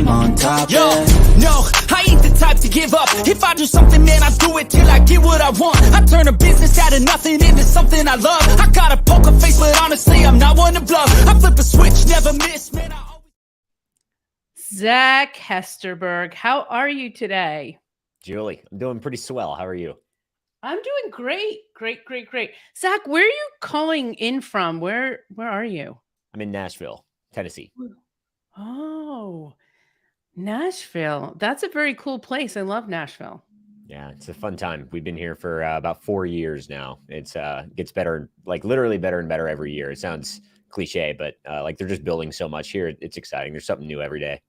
on top. Yo, no, I ain't the type to give up. If I do something, man, I do it till I get what I want. I turn a business out of nothing into something I love. I got a poker face, but honestly, I'm not one to bluff. I flip a switch, never miss, man. Zach Hesterberg, how are you today? Julie, I'm doing pretty swell. How are you? I'm doing great. Zach, where are you calling in from? Where are you? I'm in Nashville, Tennessee. Oh, Nashville. That's a very cool place. I love Nashville. Yeah, it's a fun time. We've been here for about 4 years now. It's gets better, like literally better and better every year. It sounds cliche, but like they're just building so much here. It's exciting. There's something new every day.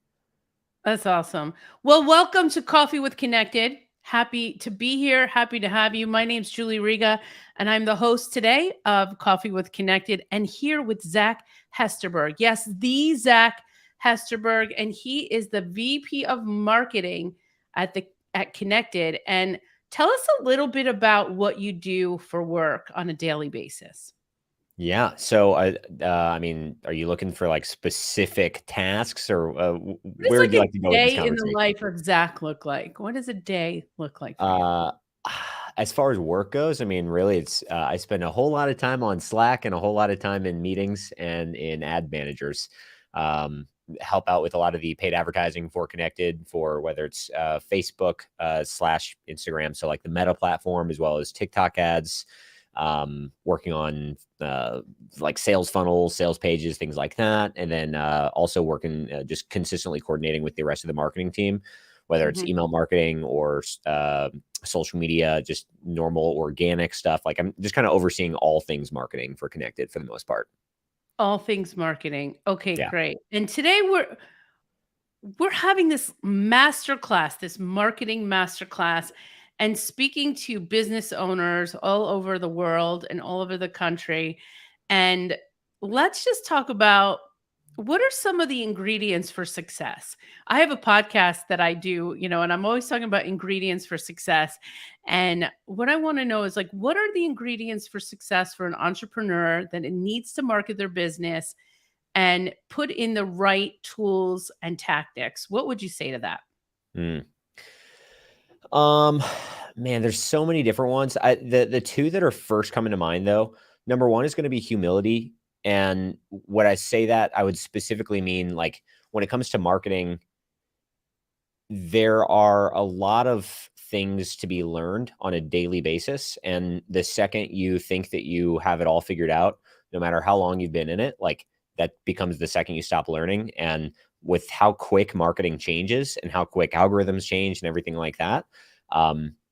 That's awesome. Well, welcome to Coffee with Connected. Happy to be here. Happy to have you. My name's Julie Riga, and I'm the host today of Coffee with Connected, and here with Zach Hesterberg. Yes, the Zach Hesterberg, and he is the VP of Marketing at Connected. And tell us a little bit about what you do for work on a daily basis. Yeah. So, I mean, are you looking for like specific tasks, or where would you like to go with this conversation? What does a day in the life of Zach look like? What does a day look like for you? As far as work goes, I mean, really, it's I spend a whole lot of time on Slack and a whole lot of time in meetings and in ad managers. Help out with a lot of the paid advertising for Connected, for whether it's Facebook / Instagram, so like the Meta platform, as well as TikTok ads. Working on like sales funnels, sales pages, things like that. And then also working just consistently coordinating with the rest of the marketing team, whether it's email marketing or social media, just normal organic stuff. Like I'm just kind of overseeing all things marketing for Connected for the most part. All things marketing. Okay, Yeah. Great. And today we're having this masterclass, this marketing masterclass, and speaking to business owners all over the world and all over the country. And let's just talk about what are some of the ingredients for success. I have a podcast that I do, and I'm always talking about ingredients for success. And what I want to know is like, what are the ingredients for success for an entrepreneur that it needs to market their business and put in the right tools and tactics? What would you say to that? Man, there's so many different ones. The two that are first coming to mind, though, number one is going to be humility. And what I say that, I would specifically mean like when it comes to marketing, there are a lot of things to be learned on a daily basis. And the second you think that you have it all figured out, no matter how long you've been in it, like that becomes the second you stop learning. And with how quick marketing changes and how quick algorithms change and everything like that,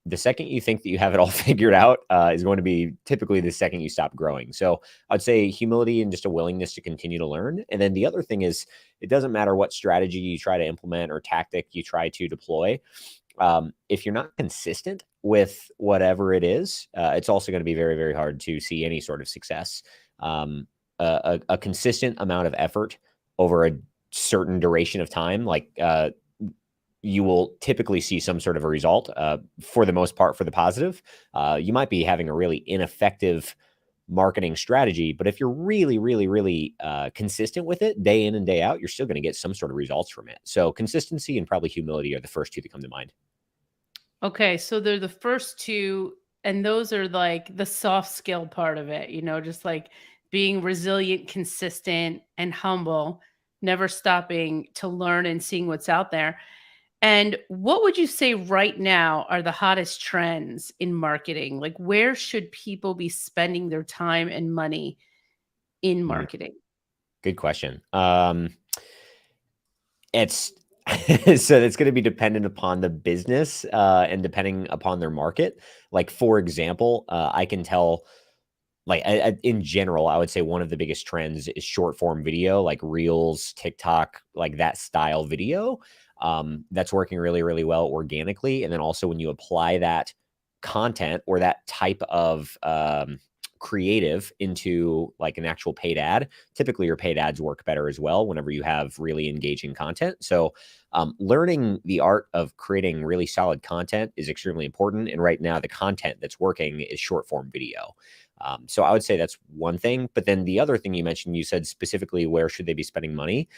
the second you think that you have it all figured out is going to be typically the second you stop growing. So I'd say humility and just a willingness to continue to learn. And then the other thing is, it doesn't matter what strategy you try to implement or tactic you try to deploy. If you're not consistent with whatever it is, it's also going to be very, very hard to see any sort of success. A consistent amount of effort over a certain duration of time, like you will typically see some sort of a result, for the most part, for the positive. You might be having a really ineffective marketing strategy, but if you're really, really, really consistent with it day in and day out, you're still going to get some sort of results from it. So consistency and probably humility are the first two that come to mind. Okay, so they're the first two, and those are like the soft skill part of it, just like being resilient, consistent, and humble, never stopping to learn and seeing what's out there. And what would you say right now are the hottest trends in marketing? Like, where should people be spending their time and money in marketing? Good question. It's so it's going to be dependent upon the business and depending upon their market. Like, for example, I can tell, like in general, I would say one of the biggest trends is short form video, like Reels, TikTok, like that style video. That's working really, really well organically. And then also when you apply that content or that type of creative into like an actual paid ad, typically your paid ads work better as well whenever you have really engaging content. So learning the art of creating really solid content is extremely important. And right now the content that's working is short form video. So I would say that's one thing. But then the other thing you mentioned, you said specifically, where should they be spending money?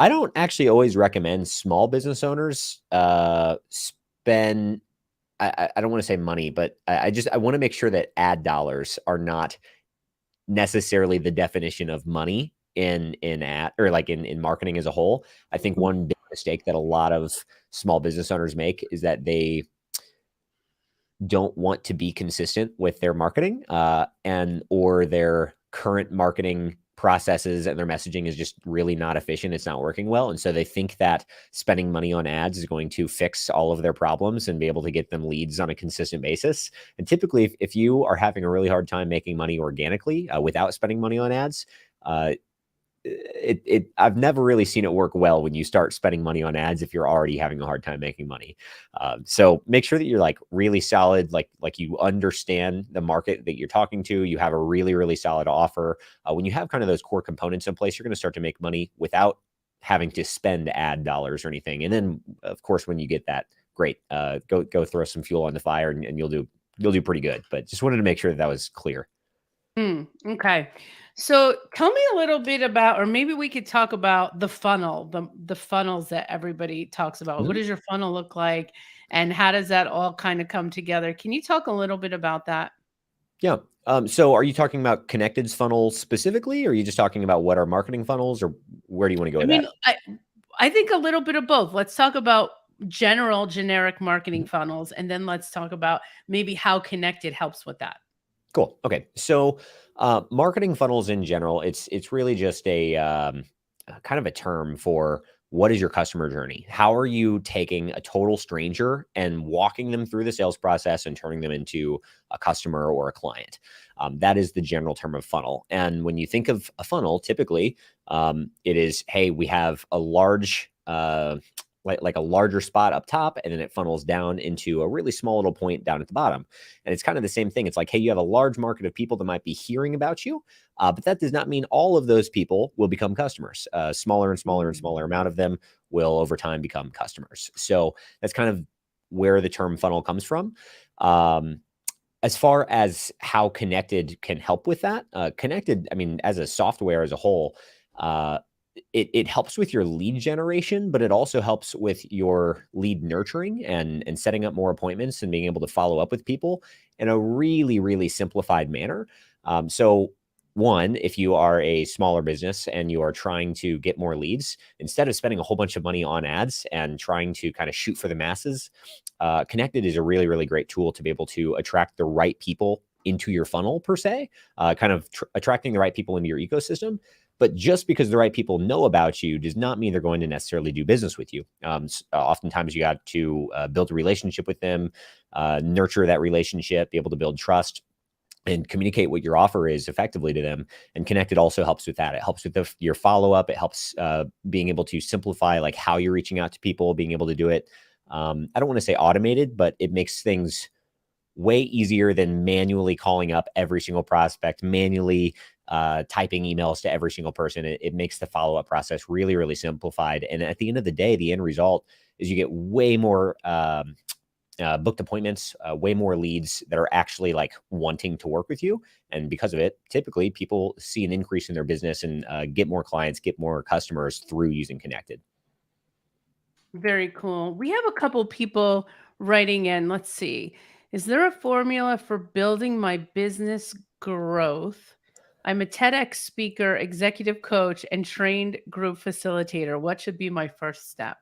I don't actually always recommend small business owners spend. I don't want to say money, but I want to make sure that ad dollars are not necessarily the definition of money in ad or like in marketing as a whole. I think one big mistake that a lot of small business owners make is that they don't want to be consistent with their marketing and or their current marketing processes and their messaging is just really not efficient. It's not working well. And so they think that spending money on ads is going to fix all of their problems and be able to get them leads on a consistent basis. And typically, if you are having a really hard time making money organically without spending money on ads, I've never really seen it work well when you start spending money on ads if you're already having a hard time making money. So make sure that you're like really solid, like you understand the market that you're talking to. You have a really, really solid offer. When you have kind of those core components in place, you're going to start to make money without having to spend ad dollars or anything. And then, of course, when you get that, great, go throw some fuel on the fire, and you'll do pretty good. But just wanted to make sure that was clear. Okay. So tell me a little bit about, or maybe we could talk about the funnel, the funnels that everybody talks about. What does your funnel look like, and how does that all kind of come together? Can you talk a little bit about that? Yeah. So are you talking about Connected's funnel specifically, or are you just talking about what are marketing funnels, or where do you want to go I with mean, that? I think a little bit of both. Let's talk about generic marketing funnels, and then let's talk about maybe how Connected helps with that. Cool. Okay. So marketing funnels in general, it's really just a kind of a term for what is your customer journey? How are you taking a total stranger and walking them through the sales process and turning them into a customer or a client? That is the general term of funnel. And when you think of a funnel, typically it is, hey, we have a large like a larger spot up top, and then it funnels down into a really small little point down at the bottom. And it's kind of the same thing. It's like, hey, you have a large market of people that might be hearing about you, but that does not mean all of those people will become customers. Smaller and smaller and smaller amount of them will over time become customers. So that's kind of where the term funnel comes from. As far as how Connected can help with that, Connected, I mean, as a software as a whole, it helps with your lead generation, but it also helps with your lead nurturing and setting up more appointments and being able to follow up with people in a really, really simplified manner. So one, if you are a smaller business and you are trying to get more leads, instead of spending a whole bunch of money on ads and trying to kind of shoot for the masses, Connected is a really, really great tool to be able to attract the right people into your funnel per se, kind of attracting the right people into your ecosystem. But just because the right people know about you does not mean they're going to necessarily do business with you. Oftentimes you got to build a relationship with them, nurture that relationship, be able to build trust, and communicate what your offer is effectively to them. And Connected also helps with that. It helps with your follow-up. It helps being able to simplify like how you're reaching out to people, being able to do it. I don't want to say automated, but it makes things way easier than manually calling up every single prospect, manually typing emails to every single person. It makes the follow-up process really, really simplified. And at the end of the day, the end result is you get way more booked appointments, way more leads that are actually like wanting to work with you. And because of it, typically people see an increase in their business and get more clients, get more customers through using Connected. Very cool. We have a couple people writing in. Let's see. Is there a formula for building my business growth? I'm a TEDx speaker, executive coach, and trained group facilitator. What should be my first step?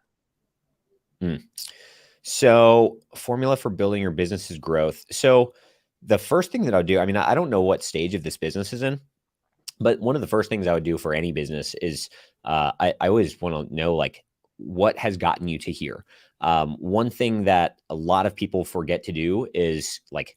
So, formula for building your business's growth. So, the first thing that I'll do, I mean, I don't know what stage of this business is in, but one of the first things I would do for any business is I always want to know like what has gotten you to here. One thing that a lot of people forget to do is like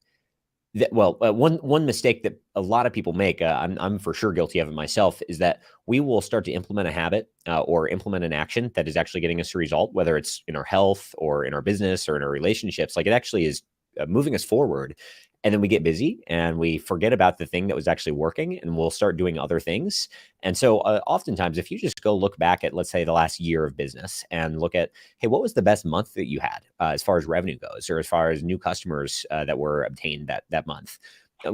one mistake that a lot of people make, I'm for sure guilty of it myself, is that we will start to implement a habit or implement an action that is actually getting us a result, whether it's in our health or in our business or in our relationships. Like it actually is moving us forward. And then we get busy and we forget about the thing that was actually working, and we'll start doing other things. And so oftentimes, if you just go look back at, let's say, the last year of business and look at, hey, what was the best month that you had as far as revenue goes, or as far as new customers that were obtained that month?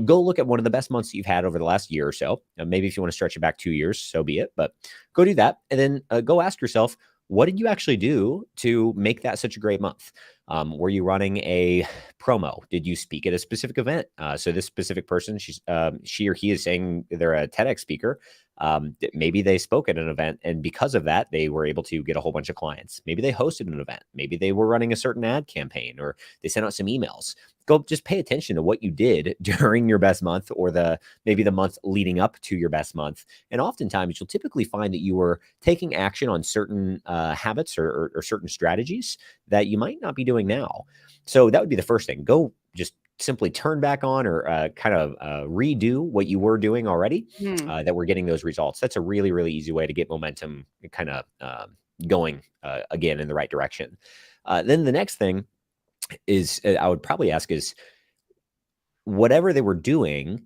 go look at one of the best months that you've had over the last year or so. Maybe if you want to stretch it back 2 years, so be it, but go do that. And then go ask yourself, what did you actually do to make that such a great month? Were you running a promo? Did you speak at a specific event? So this specific person, she or he is saying they're a TEDx speaker. Maybe they spoke at an event, and because of that, they were able to get a whole bunch of clients. Maybe they hosted an event. Maybe they were running a certain ad campaign, or they sent out some emails. Go just pay attention to what you did during your best month, or maybe the month leading up to your best month. And oftentimes you'll typically find that you were taking action on certain habits or certain strategies that you might not be doing now. So that would be the first thing. Go just simply turn back on or kind of redo what you were doing already that we're getting those results. That's a really, really easy way to get momentum kind of going again in the right direction. Then the next thing is I would probably ask is, whatever they were doing,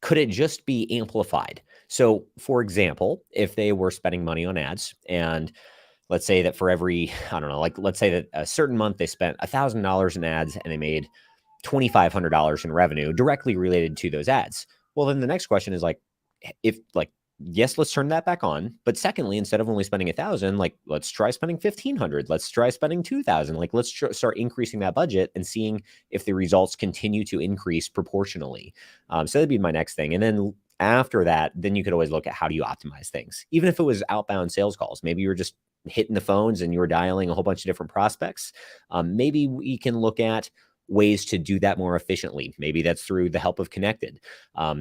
could it just be amplified? So for example, if they were spending money on ads, and let's say that for every, I don't know, like let's say that a certain month they spent $1,000 in ads and they made $2,500 in revenue directly related to those ads. Well, then the next question is like, yes, let's turn that back on. But secondly, instead of only spending 1,000, like let's try spending 1,500. Let's try spending 2,000. Like let's start increasing that budget and seeing if the results continue to increase proportionally. So that'd be my next thing. And then after that, then you could always look at how do you optimize things. Even if it was outbound sales calls, maybe you were just hitting the phones and you were dialing a whole bunch of different prospects. Maybe we can look at ways to do that more efficiently. Maybe that's through the help of Connected,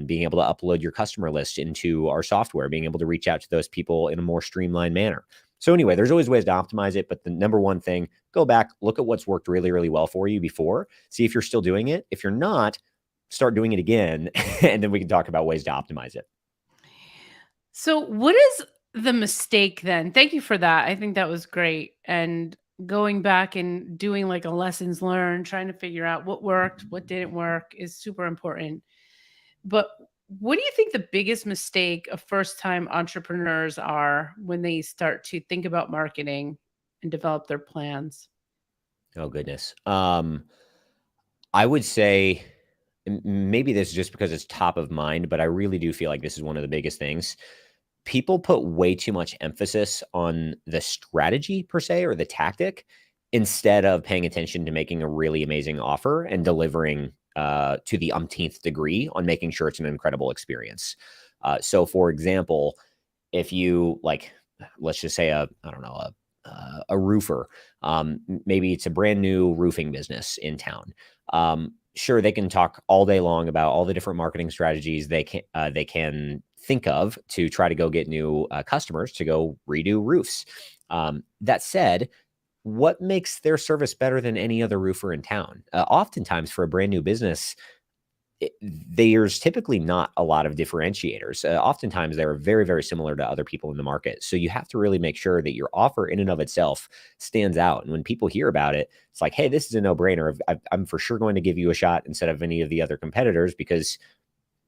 being able to upload your customer list into our software, being able to reach out to those people in a more streamlined manner. So anyway, there's always ways to optimize it, but the number one thing, go back, look at what's worked really, really well for you before, see if you're still doing it. If you're not, start doing it again, and then we can talk about ways to optimize it. So what is the mistake then? Thank you for that. I think that was great. And going back and doing like a lessons learned, trying to figure out what worked, what didn't work is super important. But what do you think the biggest mistake of first-time entrepreneurs are when they start to think about marketing and develop their plans? Oh, goodness. I would say maybe this is just because it's top of mind, but I really do feel like this is one of the biggest things. People put way too much emphasis on the strategy per se, or the tactic, instead of paying attention to making a really amazing offer and delivering to the umpteenth degree on making sure it's an incredible experience. So for example, if you let's just say I don't know, a roofer, maybe it's a brand new roofing business in town. Sure, they can talk all day long about all the different marketing strategies they can think of to try to go get new customers to go redo roofs. That said, what makes their service better than any other roofer in town? Oftentimes for a brand new business, there's typically not a lot of differentiators. Oftentimes they're very, very similar to other people in the market. So you have to really make sure that your offer in and of itself stands out. And when people hear about it, it's like, hey, this is a no-brainer. I'm for sure going to give you a shot instead of any of the other competitors, because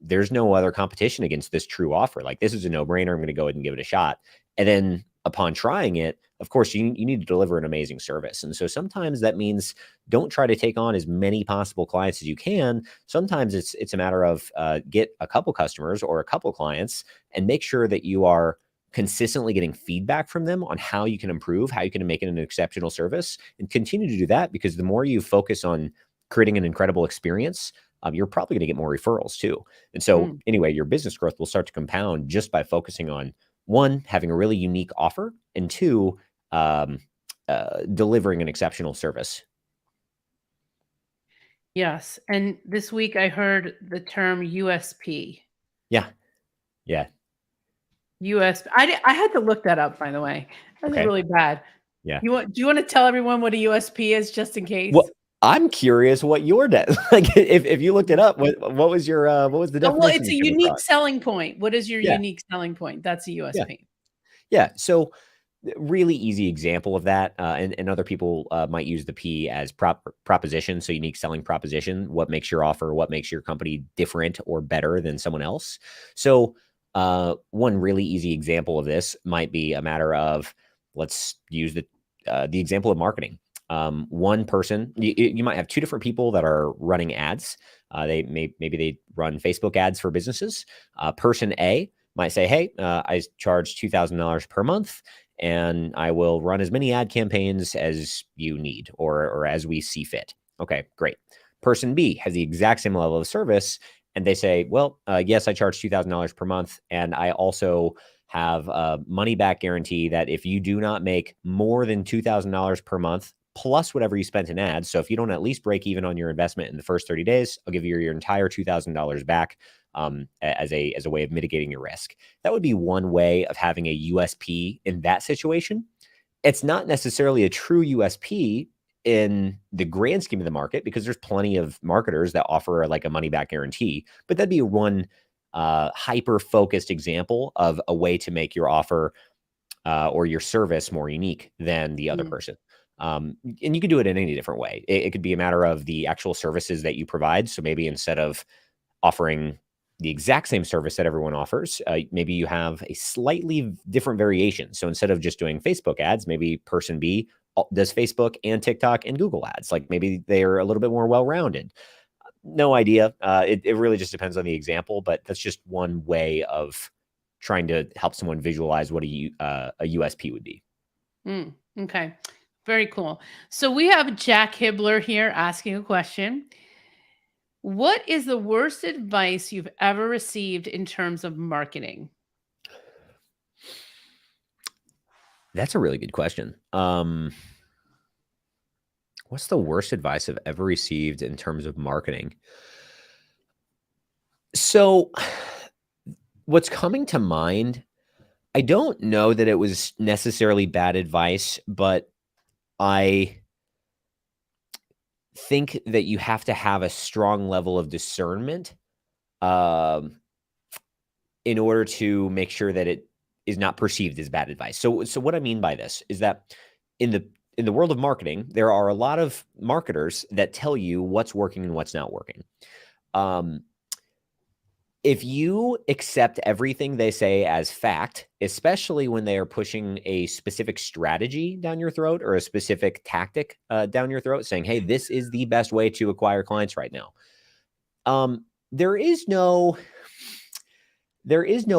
there's no other competition against this true offer. Like, this is a no-brainer. I'm going to go ahead and give it a shot. And then upon trying it, of course, you need to deliver an amazing service. And so sometimes that means don't try to take on as many possible clients as you can. Sometimes it's a matter of get a couple customers or a couple clients and make sure that you are consistently getting feedback from them on how you can improve, how you can make it an exceptional service, and continue to do that, because the more you focus on creating an incredible experience, you're probably going to get more referrals too. And so anyway, your business growth will start to compound just by focusing on, one, having a really unique offer, and two, delivering an exceptional service. Yes. And this week I heard the term USP. Yeah. Yeah. USP. I had to look that up, by the way. That was Okay. really bad. Yeah. Do you want to tell everyone what a USP is, just in case? Well, I'm curious what your like if you looked it up, what was your what was the definition? Well, it's a you came unique across? selling point. What is your Yeah. unique selling point? That's a USP. Yeah. So really easy example of that. And other people might use the P as proposition. So unique selling proposition, what makes your offer, what makes your company different or better than someone else. So one really easy example of this might be a matter of, let's use the example of marketing. One person, you might have two different people that are running ads. Maybe they run Facebook ads for businesses. Person A might say, hey, I charge $2,000 per month, and I will run as many ad campaigns as you need or as we see fit. Okay, great. Person B has the exact same level of service, and they say, well, yes, I charge $2,000 per month, and I also have a money back guarantee that if you do not make more than $2,000 per month, plus whatever you spent in ads. So if you don't at least break even on your investment in the first 30 days, I'll give you your entire $2,000 back as a way of mitigating your risk. That would be one way of having a USP in that situation. It's not necessarily a true USP in the grand scheme of the market because there's plenty of marketers that offer like a money back guarantee, but that'd be one hyper-focused example of a way to make your offer or your service more unique than the other person. And you can do it in any different way. It could be a matter of the actual services that you provide. So maybe instead of offering the exact same service that everyone offers, maybe you have a slightly different variation. So instead of just doing Facebook ads, maybe person B does Facebook and TikTok and Google ads. Like maybe they're a little bit more well-rounded. No idea. It really just depends on the example, but that's just one way of trying to help someone visualize what a USP would be. Okay. Very cool. So we have Jack Hibbler here asking a question. What is the worst advice you've ever received in terms of marketing? That's a really good question. What's the worst advice I've ever received in terms of marketing? So what's coming to mind, I don't know that it was necessarily bad advice, but I think that you have to have a strong level of discernment in order to make sure that it is not perceived as bad advice. So what I mean by this is that in the world of marketing, there are a lot of marketers that tell you what's working and what's not working. If you accept everything they say as fact, especially when they are pushing a specific strategy down your throat or a specific tactic down your throat, saying, hey, this is the best way to acquire clients right now. There is no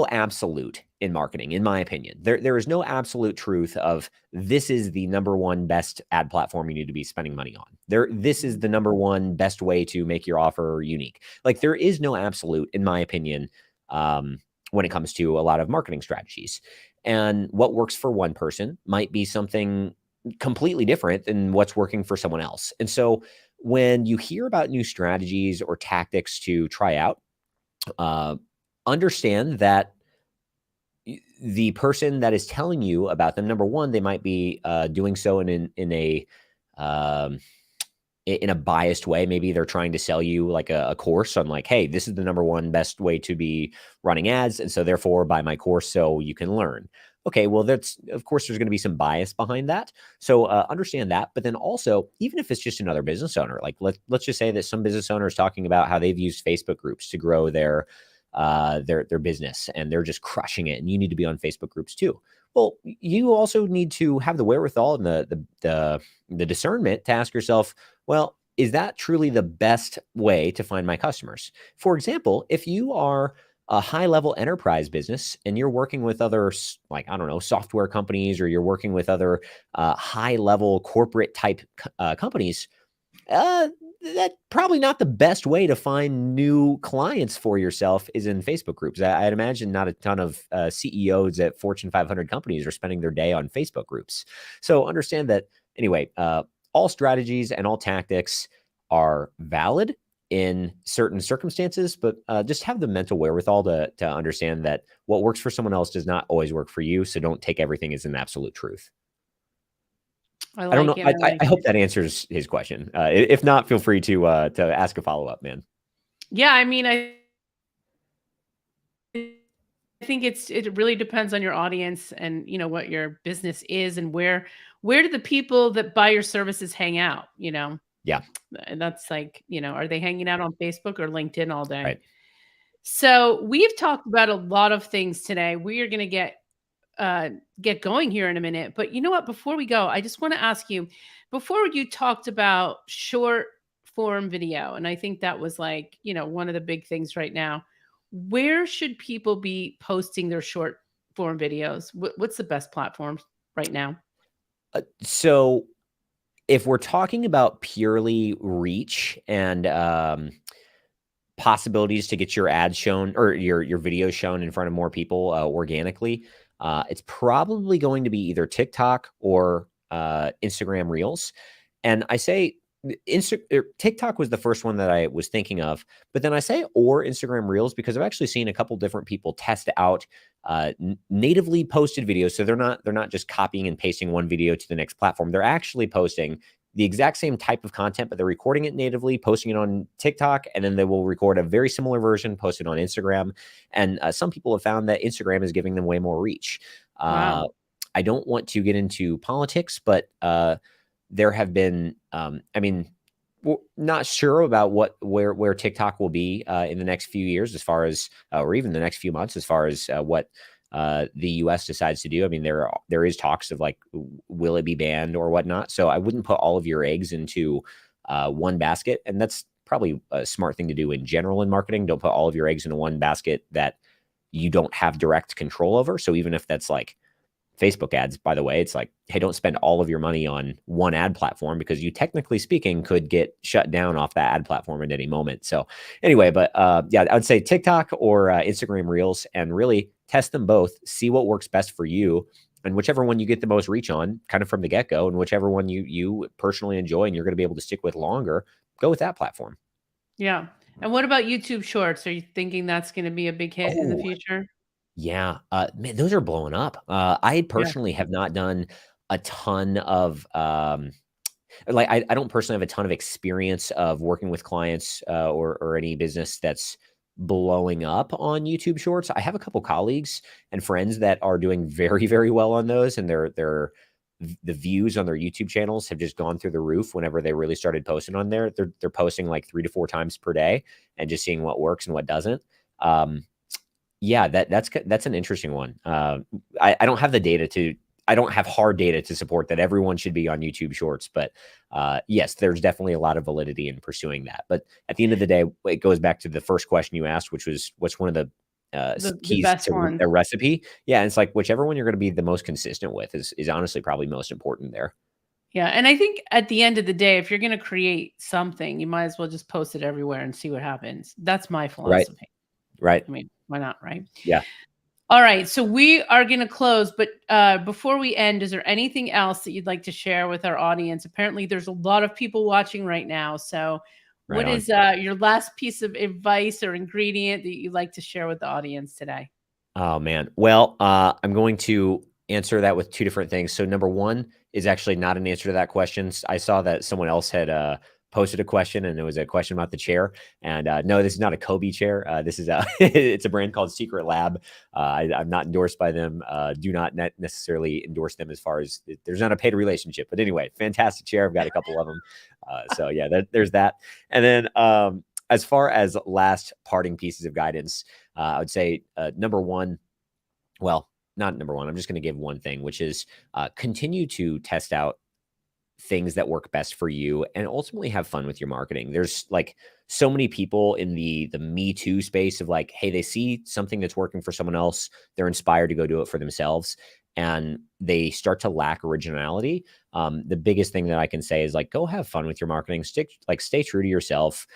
absolute in marketing, in my opinion. There is no absolute truth of this is the number one best ad platform you need to be spending money on. This is the number one best way to make your offer unique. Like there is no absolute, in my opinion, when it comes to a lot of marketing strategies. And what works for one person might be something completely different than what's working for someone else. And so when you hear about new strategies or tactics to try out, understand that the person that is telling you about them, number one, they might be doing so in a biased way. Maybe they're trying to sell you like a course on like, hey, this is the number one best way to be running ads. And so therefore buy my course so you can learn. Okay, well, of course, there's going to be some bias behind that. So understand that. But then also, even if it's just another business owner, like let's just say that some business owner is talking about how they've used Facebook groups to grow their business and they're just crushing it. And you need to be on Facebook groups too. Well, you also need to have the wherewithal and the discernment to ask yourself, well, is that truly the best way to find my customers? For example, if you are a high-level enterprise business and you're working with other, like, I don't know, software companies, or you're working with other high-level corporate type companies, that's probably not the best way to find new clients for yourself is in Facebook groups. I'd imagine not a ton of CEOs at Fortune 500 companies are spending their day on Facebook groups. So understand that, anyway, all strategies and all tactics are valid in certain circumstances, but just have the mental wherewithal to understand that what works for someone else does not always work for you. So don't take everything as an absolute truth. I don't know. I hope that answers his question. If not, feel free to ask a follow-up, man. Yeah, I mean, I think it really depends on your audience and what your business is and where do the people that buy your services hang out, Yeah. And that's like, are they hanging out on Facebook or LinkedIn all day? Right. So we've talked about a lot of things today. We are going to get going here in a minute, but you know what? Before we go, I just want to ask you, before you talked about short form video, and I think that was like, one of the big things right now. Where should people be posting their short form videos? What's the best platforms right now? So if we're talking about purely reach and possibilities to get your ads shown or your video shown in front of more people organically, it's probably going to be either TikTok or Instagram Reels. And I say TikTok was the first one that I was thinking of, but then I say or Instagram Reels because I've actually seen a couple different people test out natively posted videos. So they're not just copying and pasting one video to the next platform. They're actually posting the exact same type of content, but they're recording it natively, posting it on TikTok, and then they will record a very similar version, post it on Instagram. And some people have found that Instagram is giving them way more reach. Wow. I don't want to get into politics, but there have been, we're not sure about where TikTok will be in the next few years, as far as, or even the next few months, as far as what the US decides to do. I mean, there is talks of like, will it be banned or whatnot? So I wouldn't put all of your eggs into one basket. And that's probably a smart thing to do in general in marketing. Don't put all of your eggs into one basket that you don't have direct control over. So even if that's like Facebook ads, by the way, it's like, hey, don't spend all of your money on one ad platform because you technically speaking could get shut down off that ad platform at any moment. So anyway, but yeah, I would say TikTok or Instagram Reels, and really test them both, see what works best for you, and whichever one you get the most reach on kind of from the get-go, and whichever one you personally enjoy and you're going to be able to stick with longer, go with that platform. Yeah. And what about YouTube Shorts? Are you thinking that's going to be a big hit in the Oh, future? yeah. Man, those are blowing up. I Yeah. personally have not done a ton of like I don't personally have a ton of experience of working with clients or any business that's blowing up on YouTube Shorts. I have a couple colleagues and friends that are doing very, very well on those, and the views on their YouTube channels have just gone through the roof whenever they really started posting on there. They're posting like 3 to 4 times per day and just seeing what works and what doesn't. Yeah, that's an interesting one. I don't have the data I don't have hard data to support that everyone should be on YouTube Shorts, but yes, there's definitely a lot of validity in pursuing that. But at the end of the day, it goes back to the first question you asked, which was what's one of the The keys best to one. a recipe? Yeah, and it's like whichever one you're going to be the most consistent with is honestly probably most important there. Yeah. And I think at the end of the day, if you're going to create something, you might as well just post it everywhere and see what happens. That's my Right, philosophy. right, I mean, why not? Right. yeah. All right. So we are going to close, but before we end, is there anything else that you'd like to share with our audience? Apparently, there's a lot of people watching right now. So, Right what on. is your last piece of advice or ingredient that you'd like to share with the audience today? Oh man. Well, I'm going to answer that with two different things. So number one is actually not an answer to that question. I saw that someone else had posted a question, and it was a question about the chair. And no, this is not a Kobe chair. This is it's a brand called Secret Lab. I'm not endorsed by them. Do not necessarily endorse them as far as there's not a paid relationship. But anyway, fantastic chair. I've got a couple of them. So yeah, there's that. And then as far as last parting pieces of guidance, I would say number one, well, not number one. I'm just going to give one thing, which is continue to test out things that work best for you and ultimately have fun with your marketing. There's like so many people in the Me Too space of like, hey, they see something that's working for someone else, they're inspired to go do it for themselves, and they start to lack originality. The biggest thing that I can say is like, go have fun with your marketing. Stay true to yourself.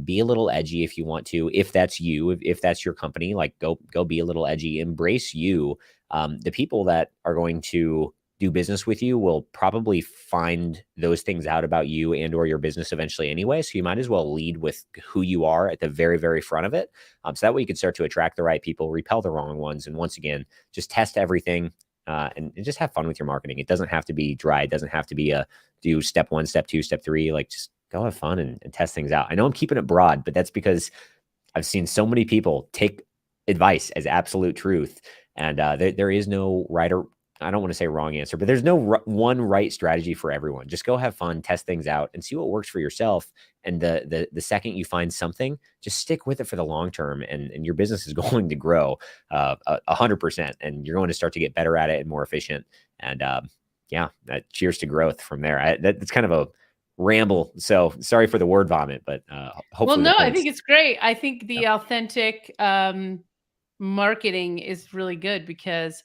Be a little edgy if you want to. If that's you, if that's your company, like go be a little edgy. Embrace you. The people that are going to do business with you will probably find those things out about you and or your business eventually anyway. So you might as well lead with who you are at the very, very front of it. So that way you can start to attract the right people, repel the wrong ones. And once again, just test everything and just have fun with your marketing. It doesn't have to be dry. It doesn't have to be do step 1, step 2, step 3. Like just go have fun and test things out. I know I'm keeping it broad, but that's because I've seen so many people take advice as absolute truth. And there is no right or I don't want to say wrong answer, but there's no one right strategy for everyone. Just go have fun, test things out, and see what works for yourself. And the second you find something, just stick with it for the long term, and your business is going to grow 100%, and you're going to start to get better at it and more efficient. And yeah, cheers to growth from there. That's kind of ramble. So sorry for the word vomit, but hopefully. Well, no, the I points- think it's great. I think the authentic marketing is really good because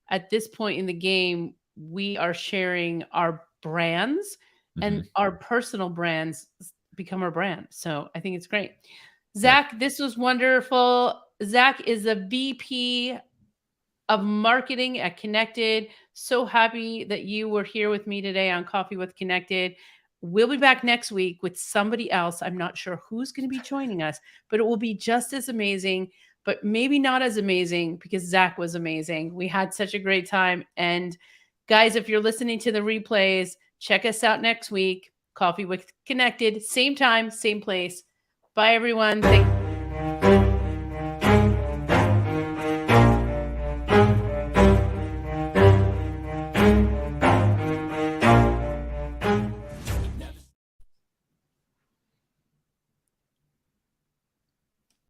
at this point in the game, we are sharing our brands and our personal brands become our brand. So I think it's great. Zach, this was wonderful. Zach is a VP of marketing at Connected. So happy that you were here with me today on Coffee with Connected. We'll be back next week with somebody else. I'm not sure who's going to be joining us, but it will be just as amazing, but maybe not as amazing because Zach was amazing. We had such a great time. And guys, if you're listening to the replays, check us out next week. Coffee with Connected, same time, same place. Bye, everyone.